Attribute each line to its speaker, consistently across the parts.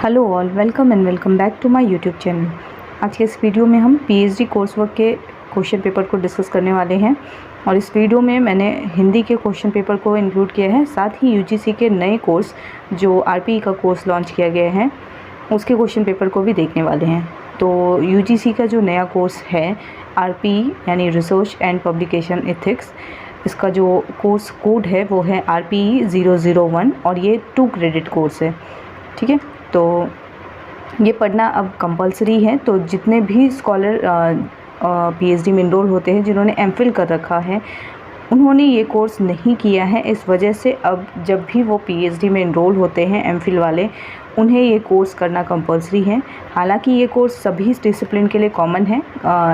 Speaker 1: Hello all, welcome and welcome back to my YouTube channel. आज के इस video में हम पीएचडी कोर्स वर्क के क्वेश्चन पेपर को डिस्कस करने वाले हैं और इस वीडियो में मैंने हिंदी के क्वेश्चन पेपर को इंक्लूड किया है, साथ ही यूजीसी के नए कोर्स जो आरपीई का कोर्स लॉन्च किया गया है उसके क्वेश्चन पेपर को भी देखने वाले हैं। तो यूजीसी का जो नया कोर्स है आरपीई यानी रिसर्च एंड पब्लिकेशन एथिक्स, इसका जो कोर्स कोड है वो है RPE 001 और ये 2 क्रेडिट कोर्स है। ठीक है, तो ये पढ़ना अब कंपलसरी है। तो जितने भी स्कॉलर पीएचडी में इनरोल होते हैं, जिन्होंने एमफिल कर रखा है, उन्होंने ये कोर्स नहीं किया है। इस वजह से अब जब भी वो पीएचडी में इनरोल होते हैं एमफिल वाले, उन्हें ये कोर्स करना कंपलसरी है। हालांकि ये कोर्स सभी डिसिप्लिन के लिए कॉमन है।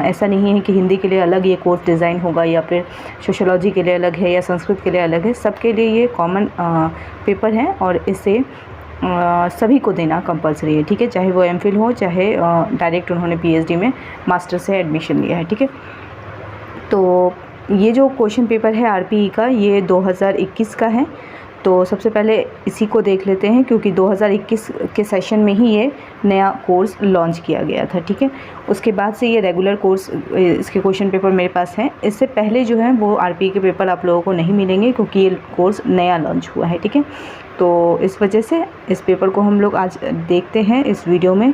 Speaker 1: ऐसा नहीं है कि हिंदी के लिए अलग ये कोर्स डिज़ाइन होगा या फिर सोशोलॉजी के लिए अलग है या संस्कृत के लिए अलग है। सबके लिए ये कॉमन पेपर है और इसे सभी को देना कंपलसरी है। ठीक है, चाहे वो एमफिल हो चाहे डायरेक्ट उन्होंने पीएचडी में मास्टर से एडमिशन लिया है। ठीक है, तो ये जो क्वेश्चन पेपर है आरपीई का, ये 2021 का है। तो सबसे पहले इसी को देख लेते हैं क्योंकि 2021 के सेशन में ही ये नया कोर्स लॉन्च किया गया था। ठीक है, उसके बाद से ये रेगुलर कोर्स, इसके क्वेश्चन पेपर मेरे पास हैं। इससे पहले जो है वो आरपीई के पेपर आप लोगों को नहीं मिलेंगे क्योंकि ये कोर्स नया लॉन्च हुआ है। ठीक है, तो इस वजह से इस पेपर को हम लोग आज देखते हैं इस वीडियो में।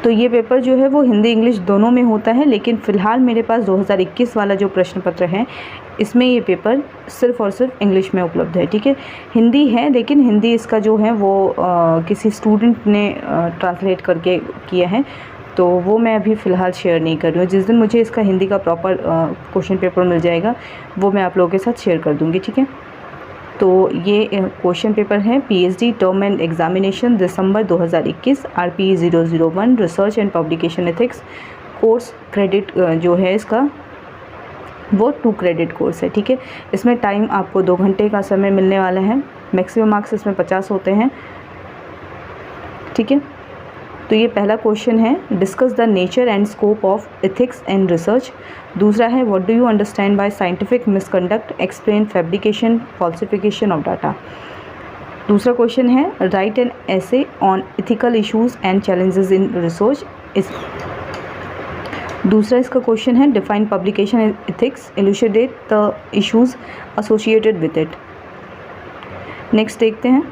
Speaker 1: तो ये पेपर जो है वो हिंदी इंग्लिश दोनों में होता है, लेकिन फ़िलहाल मेरे पास 2021 वाला जो प्रश्न पत्र है इसमें ये पेपर सिर्फ़ और सिर्फ इंग्लिश में उपलब्ध है। ठीक है, हिंदी है लेकिन हिंदी इसका जो है वो किसी स्टूडेंट ने ट्रांसलेट करके किया है, तो वो मैं अभी फ़िलहाल शेयर नहीं कर रही हूँ। जिस दिन मुझे इसका हिंदी का प्रॉपर क्वेश्चन पेपर मिल जाएगा वो मैं आप लोगों के साथ शेयर कर दूँगी। ठीक है, तो ये क्वेश्चन पेपर है PhD term and examination December 2021, RPE 001 research and publication ethics course. Credit जो है इसका वो 2 क्रेडिट कोर्स है। ठीक है, इसमें टाइम आपको 2 घंटे का समय मिलने वाला है। मैक्सिमम मार्क्स इसमें 50 होते हैं। ठीक है, तो ये पहला क्वेश्चन है, discuss the nature and scope of ethics and research. दूसरा है, what do you understand by scientific misconduct, explain fabrication falsification of data. दूसरा क्वेश्चन है, write an essay on ethical issues and challenges in research. दूसरा इसका question है, define publication ethics, elucidate the issues associated with it. Next देखते हैं,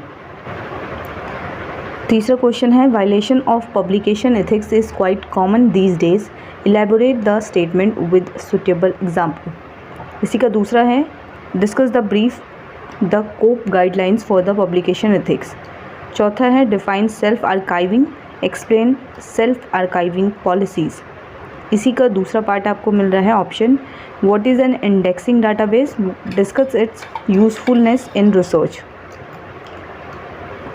Speaker 1: तीसरा question है, violation of publication ethics is quite common these days, elaborate the statement with suitable example. इसी का दूसरा है, discuss the brief the COPE guidelines for the publication ethics. चौथा है, define self archiving, explain self archiving policies. इसी का दूसरा part आपको मिल रहा है option, what is an indexing database, discuss its usefulness in research.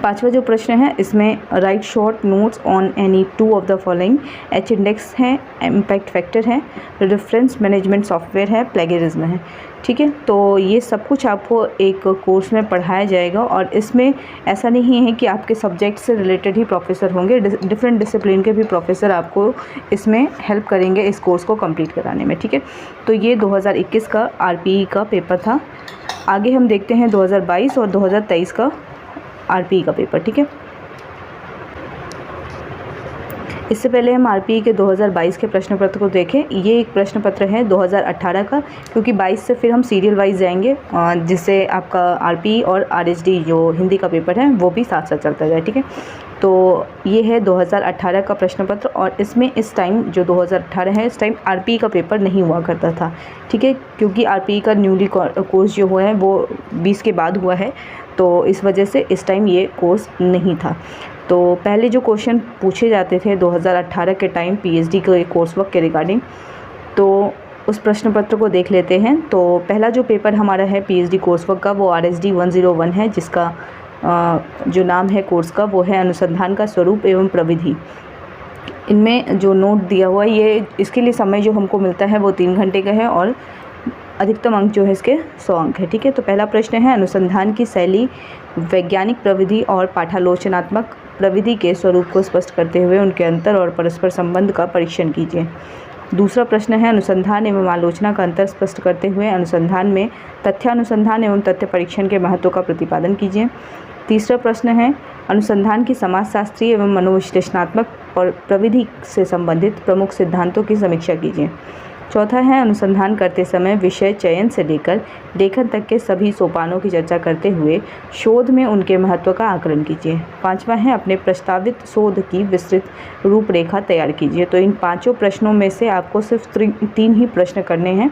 Speaker 1: पांचवा जो प्रश्न है इसमें, write short notes on any 2 of the following. H index है, इम्पैक्ट फैक्टर है, रेफरेंस मैनेजमेंट सॉफ्टवेयर है, प्लेगरिज्म है। ठीक है, तो ये सब कुछ आपको एक कोर्स में पढ़ाया जाएगा और इसमें ऐसा नहीं है कि आपके सब्जेक्ट से रिलेटेड ही प्रोफेसर होंगे, डिफरेंट डिसिप्लिन के भी प्रोफेसर आपको इसमें हेल्प करेंगे इस कोर्स को कंप्लीट कराने में। ठीक है, तो ये 2021 का आरपीई का पेपर था। आगे हम देखते हैं 2022 और 2023 का आरपीई का पेपर। ठीक है, इससे पहले हम आरपीई के 2022 के प्रश्न पत्र को देखें। ये एक प्रश्न पत्र है 2018 का, क्योंकि 22 से फिर हम सीरियल वाइज जाएंगे जिससे आपका आरपीई और आरएचडी जो हिंदी का पेपर है वो भी साथ साथ चलता जाए। ठीक है, तो ये है 2018 का प्रश्न पत्र और इसमें इस टाइम जो 2018 है, इस टाइम आरपीई का पेपर नहीं हुआ करता था। ठीक है, क्योंकि आरपीई का न्यूली कोर्स जो हुआ है वो 20 के बाद हुआ है, तो इस वजह से इस टाइम ये कोर्स नहीं था। तो पहले जो क्वेश्चन पूछे जाते थे 2018 के टाइम पीएचडी के कोर्स वर्क के रिगार्डिंग, तो उस प्रश्न पत्र को देख लेते हैं। तो पहला जो पेपर हमारा है पीएचडी कोर्स वर्क का वो RSD 101 है, जिसका जो नाम है कोर्स का वो है अनुसंधान का स्वरूप एवं प्रविधि। इनमें जो नोट दिया हुआ है, ये इसके लिए समय जो हमको मिलता है वो 3 घंटे का है और अधिकतम अंक जो है इसके 100 अंक है। ठीक है, तो पहला प्रश्न है, अनुसंधान की शैली, वैज्ञानिक प्रविधि और पाठालोचनात्मक प्रविधि के स्वरूप को स्पष्ट करते हुए उनके अंतर और परस्पर संबंध का परीक्षण कीजिए। दूसरा प्रश्न है, अनुसंधान एवं आलोचना का अंतर स्पष्ट करते हुए अनुसंधान में तथ्यानुसंधान एवं तथ्य परीक्षण के महत्व का प्रतिपादन कीजिए। तीसरा प्रश्न है अनुसंधान की समाजशास्त्रीय एवं मनोविश्लेषणात्मक प्रविधि से संबंधित प्रमुख सिद्धांतों की समीक्षा कीजिए। चौथा है अनुसंधान करते समय विषय चयन से लेकर लेखन तक के सभी सोपानों की चर्चा करते हुए शोध में उनके महत्व का आकलन कीजिए। पांचवा है अपने प्रस्तावित शोध की विस्तृत रूपरेखा तैयार कीजिए। तो इन पांचों प्रश्नों में से आपको सिर्फ 3 ही प्रश्न करने हैं।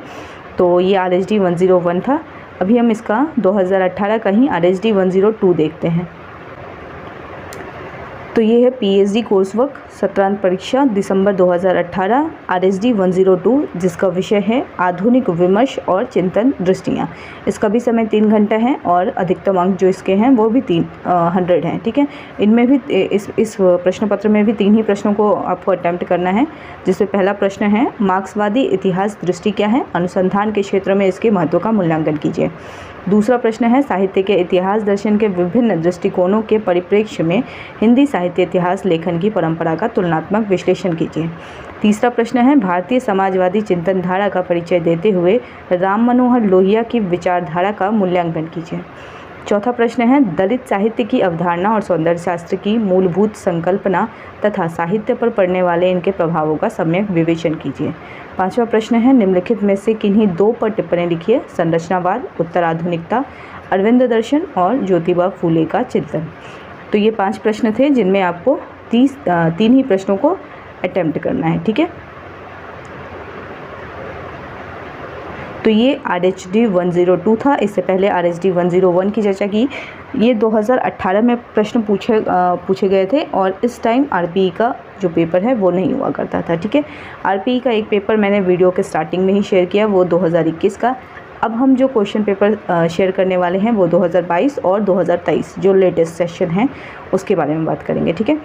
Speaker 1: तो ये RHD 101 था। अभी हम इसका 2018 का ही RHD 102 देखते हैं। तो ये है PhD कोर्स वर्क सत्रांत परीक्षा दिसंबर 2018 RHD 102, जिसका विषय है आधुनिक विमर्श और चिंतन दृष्टियाँ। इसका भी समय 3 घंटा है और अधिकतम अंक जो इसके हैं वो भी 100 हैं। ठीक है, इनमें भी इस प्रश्न पत्र में भी 3 ही प्रश्नों को आपको अटैम्प्ट करना है, जिसमें पहला प्रश्न है मार्क्सवादी इतिहास दृष्टि क्या है, अनुसंधान के क्षेत्र में इसके महत्व का मूल्यांकन कीजिए। दूसरा प्रश्न है साहित्य के इतिहास दर्शन के विभिन्न दृष्टिकोणों के परिप्रेक्ष्य में हिंदी साहित्य इतिहास लेखन की परंपरा का तुलनात्मक विश्लेषण कीजिए। तीसरा प्रश्न है भारतीय समाजवादी चिंतन धारा का परिचय देते हुए राम मनोहर लोहिया की विचारधारा का मूल्यांकन कीजिए। चौथा प्रश्न है दलित साहित्य की अवधारणा और सौंदर्य शास्त्र की मूलभूत संकल्पना तथा साहित्य पर पड़ने वाले इनके प्रभावों का सम्यक विवेचन कीजिए। पांचवा प्रश्न है निम्नलिखित में से किन्हीं 2 पर टिप्पणी लिखिए, संरचनावाद, उत्तराधुनिकता, अरविंद दर्शन और ज्योतिबा फूले का चिंतन। तो ये 5 प्रश्न थे जिनमें आपको 3 ही प्रश्नों को अटेम्प्ट करना है। ठीक है, तो ये RHD 102 था। इससे पहले RHD 101 की चर्चा की। ये 2018 में प्रश्न पूछे गए थे और इस टाइम RPE का जो पेपर है वो नहीं हुआ करता था। ठीक है, RPE का एक पेपर मैंने वीडियो के स्टार्टिंग में ही शेयर किया, वो 2021 का। अब हम जो क्वेश्चन पेपर शेयर करने वाले हैं वो 2022 और 2023 जो लेटेस्ट सेशन है उसके बारे में बात करेंगे। ठीक है,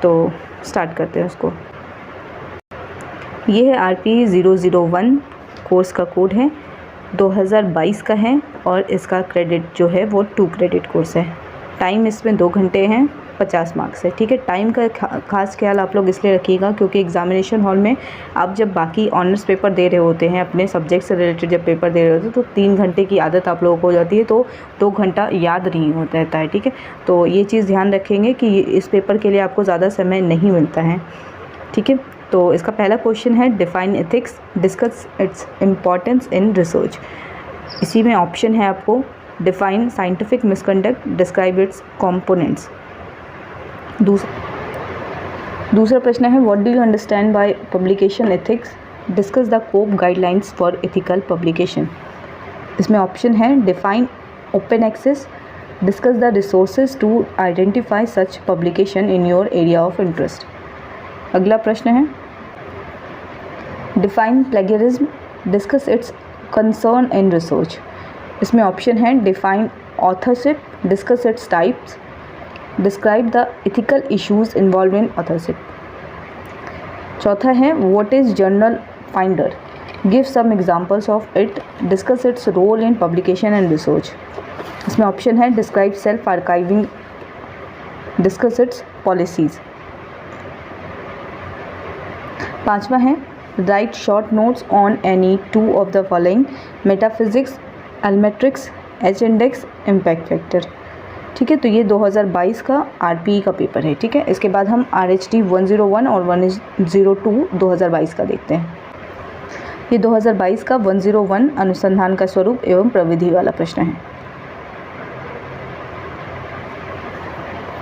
Speaker 1: तो स्टार्ट करते हैं उसको। ये है RPE 001 कोर्स का कोड है, 2022 का है और इसका क्रेडिट जो है वो 2 क्रेडिट कोर्स है। टाइम इसमें 2 घंटे हैं, 50 मार्क्स है। ठीक है, टाइम का खास ख्याल आप लोग इसलिए रखिएगा क्योंकि एग्जामिनेशन हॉल में आप जब बाकी ऑनर्स पेपर दे रहे होते हैं, अपने सब्जेक्ट से रिलेटेड जब पेपर दे रहे होते हैं तो 3 घंटे की आदत आप लोगों को हो जाती है, तो 2 घंटा याद नहीं होता रहता है। ठीक है, तो ये चीज़ ध्यान रखेंगे कि इस पेपर के लिए आपको ज़्यादा समय नहीं मिलता है। ठीक है, तो इसका पहला क्वेश्चन है define ethics, discuss its importance in research. इसी में ऑप्शन है आपको define scientific misconduct, describe its components. दूसरा प्रश्न है what do you understand by publication ethics, discuss the COPE guidelines for ethical publication. इसमें ऑप्शन है define open access, discuss the resources to identify such publication in your area of interest. अगला प्रश्न है define plagiarism, discuss its concern in research. इसमें option है define authorship, discuss its types, describe the ethical issues involve in authorship. चौथा है what is journal finder, give some examples of it, discuss its role in publication and research. इसमें option है describe self archiving, discuss its policies. पांचवा है write short notes on any 2 of the following, metaphysics, altmetrics, H index, impact factor. ठीक है, तो ये 2022 का RPE का पेपर है। ठीक है, इसके बाद हम RHD 101 और 102 2022 का देखते हैं। ये 2022 का 101 अनुसंधान का स्वरूप एवं प्रविधि वाला प्रश्न है।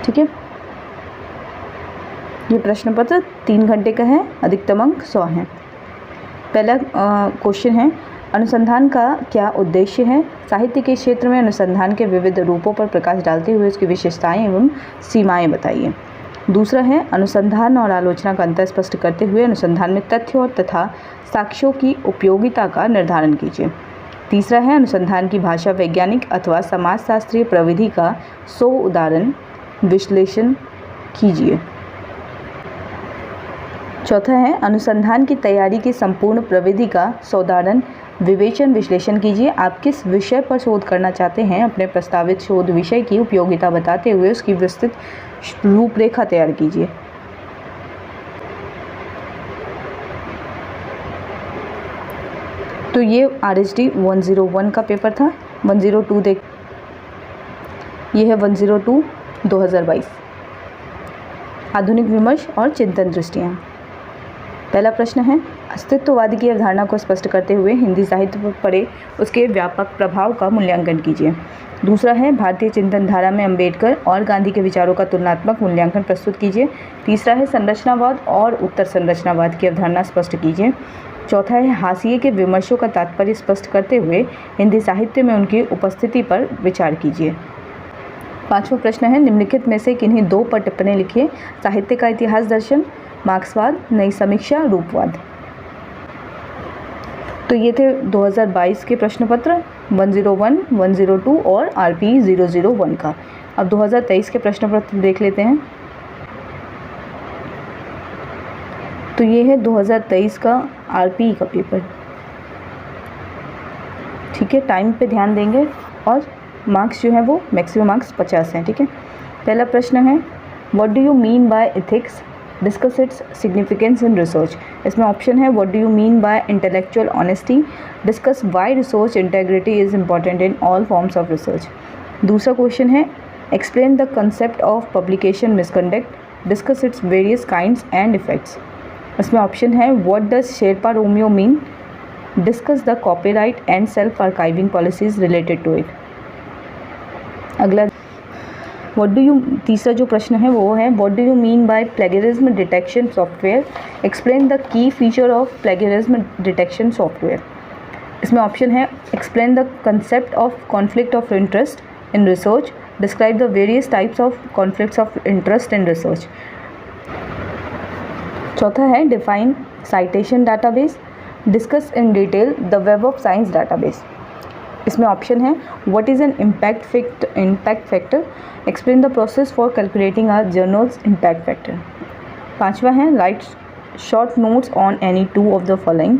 Speaker 1: ठीक है, ये प्रश्न पत्र 3 घंटे का है, अधिकतम अंक 100 हैं। पहला क्वेश्चन है अनुसंधान का क्या उद्देश्य है, साहित्य के क्षेत्र में अनुसंधान के विविध रूपों पर प्रकाश डालते हुए उसकी विशेषताएं एवं सीमाएं बताइए। दूसरा है अनुसंधान और आलोचना का अंतर स्पष्ट करते हुए अनुसंधान में तथ्य और तथा साक्ष्यों की उपयोगिता का निर्धारण कीजिए। तीसरा है अनुसंधान की भाषा वैज्ञानिक अथवा समाजशास्त्रीय प्रविधि का 100 उदाहरण विश्लेषण कीजिए। चौथा है अनुसंधान की तैयारी की संपूर्ण प्रविधि का 100 उदाहरण विवेचन विश्लेषण कीजिए। आप किस विषय पर शोध करना चाहते हैं, अपने प्रस्तावित शोध विषय की उपयोगिता बताते हुए उसकी विस्तृत रूपरेखा तैयार कीजिए। तो ये RHD 101 का पेपर था। 102 ये है 102 2022। आधुनिक विमर्श और चिंतन दृष्टियाँ। पहला प्रश्न है, अस्तित्ववाद की अवधारणा को स्पष्ट करते हुए हिंदी साहित्य पर पड़े उसके व्यापक प्रभाव का मूल्यांकन कीजिए। दूसरा है, भारतीय चिंतन धारा में अंबेडकर और गांधी के विचारों का तुलनात्मक मूल्यांकन प्रस्तुत कीजिए। तीसरा है, संरचनावाद और उत्तर संरचनावाद की अवधारणा स्पष्ट कीजिए। चौथा है, हाशिए के विमर्शों का तात्पर्य स्पष्ट करते हुए हिंदी साहित्य में उनकी उपस्थिति पर विचार कीजिए। पांचवा प्रश्न है, निम्नलिखित में से किन्हीं दो पर टिप्पणी लिखिए। साहित्य का इतिहास दर्शन, मार्क्सवाद, नई समीक्षा, रूपवाद। तो ये थे 2022 के प्रश्न पत्र 101, 102 और RP 001 का। अब 2023 के प्रश्न पत्र देख लेते हैं। तो ये है 2023 का RP का पेपर। ठीक है, टाइम पे ध्यान देंगे और मार्क्स जो है वो मैक्सिमम मार्क्स 50 हैं। ठीक है, पहला प्रश्न है, what do you mean by ethics, discuss its significance in research. इसमें ऑप्शन है, what do you mean by intellectual honesty, discuss why research integrity is important in all forms of research. दूसरा question है, explain the concept of publication misconduct, discuss its various kinds and effects. इसमें option है, what does Sherpa Romeo mean, discuss the copyright and self archiving policies related to it. अगला तीसरा जो प्रश्न है वो है, what do you mean bye plagiarism detection software, explain the key feature of plagiarism detection software. इसमें option है, explain the concept of conflict of interest in research, describe the various types of conflicts of interest in research. चौथा है, define citation database, discuss in detail the web of science database. इसमें option है, what is an impact factor, explain the process for calculating are journals impact factor. पांचवा है, write short notes on any two of the following,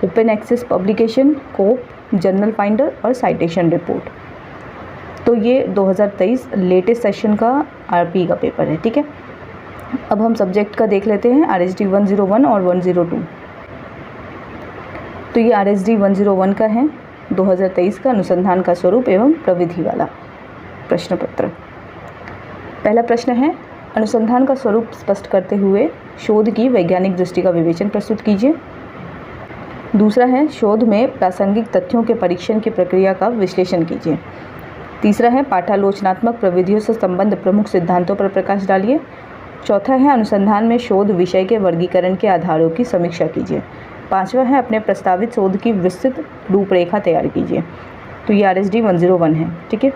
Speaker 1: open access publication, COPE, journal finder और citation report. तो ये 2023 latest session का RP का paper है। ठीक है, अब हम सब्जेक्ट का देख लेते हैं, RSD 101 और 102। तो ये RSD 101 का है, 2023 का अनुसंधान का स्वरूप एवं प्रविधि वाला प्रश्न पत्र। पहला प्रश्न है, अनुसंधान का स्वरूप स्पष्ट करते हुए शोध की वैज्ञानिक दृष्टि का विवेचन प्रस्तुत कीजिए। दूसरा है, शोध में प्रासंगिक तथ्यों के परीक्षण की प्रक्रिया का विश्लेषण कीजिए। तीसरा है, पाठालोचनात्मक प्रविधियों से संबद्ध प्रमुख सिद्धांतों पर प्रकाश डालिए। चौथा है, अनुसंधान में शोध विषय के वर्गीकरण के आधारों की समीक्षा कीजिए। पांचवा है, अपने प्रस्तावित शोध की विस्तृत रूपरेखा तैयार कीजिए। तो ये RSD 101 है। ठीक है,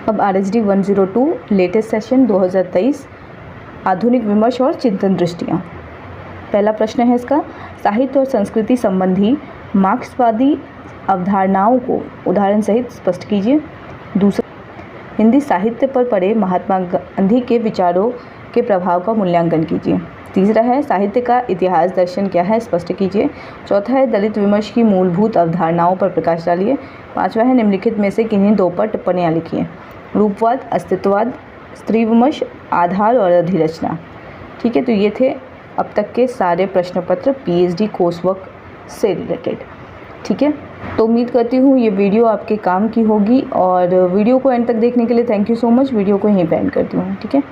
Speaker 1: अब RSD 102 लेटेस्ट सेशन 2023 आधुनिक विमर्श और चिंतन दृष्टियाँ। पहला प्रश्न है इसका, साहित्य और संस्कृति संबंधी मार्क्सवादी अवधारणाओं को उदाहरण सहित स्पष्ट कीजिए। दूसरा, हिंदी साहित्य पर पड़े महात्मा गांधी के विचारों के प्रभाव का मूल्यांकन कीजिए। तीसरा है, साहित्य का इतिहास दर्शन क्या है, स्पष्ट कीजिए। चौथा है, दलित विमर्श की मूलभूत अवधारणाओं पर प्रकाश डालिए। पांचवा है, निम्नलिखित में से किन्हीं दो पर टिप्पणियाँ लिखिए। रूपवाद, अस्तित्ववाद, स्त्री विमर्श, आधार और अधिरचना। ठीक है, तो ये थे अब तक के सारे प्रश्न पत्र PhD कोर्स वर्क से रिलेटेड। ठीक है, तो उम्मीद करती हूँ ये वीडियो आपके काम की होगी और वीडियो को एंड तक देखने के लिए thank you so much. Video को यहीं पे एंड करती हूँ। ठीक है।